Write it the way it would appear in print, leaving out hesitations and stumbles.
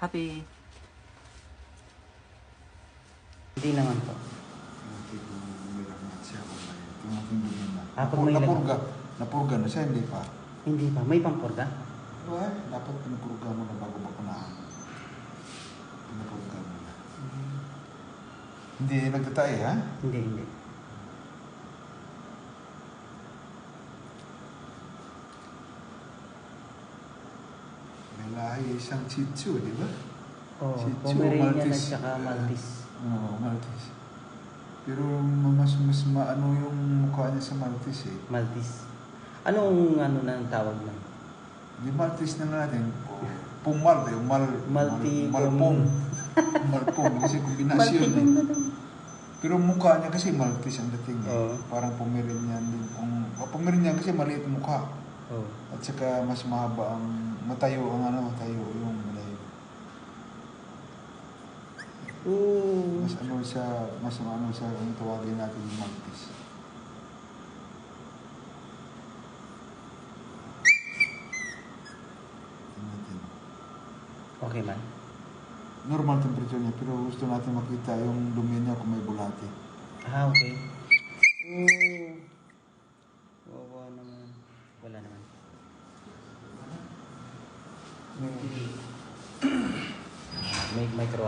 Happy. Hindi naman po. Pag may Napurga na siya, hindi pa. Hindi pa. May pampurga? Dapat pinapurga mo na bago bakunahan. Pinapurga mo na. Hindi nagtatay, ha? Hindi. May lahi isang Shih Tzu, di ba? Oo, Shih Tzu, Pomeranian at Maltese. saka Maltese. Oo, Maltese. Pero mas maano yung mukha niya sa Maltese eh. Maltese. Anong ng tawag na? Di Maltese na natin. Pumal eh. Malpong. Malpong. Kasi kombinasyon eh. Pero mukha niya kasi Maltese ang dating eh. Parang Pomeranian din. Pomeranian kasi maliit mukha. At saka mas mahaba ang matayo yung malayo. Mas ano siya ang tawagin natin yung Maltese. Okay man. Normal temperature niya, pero gusto natin makita yung dumi niya kung may bulate. Okay. Wawa naman. Wala naman. May micro.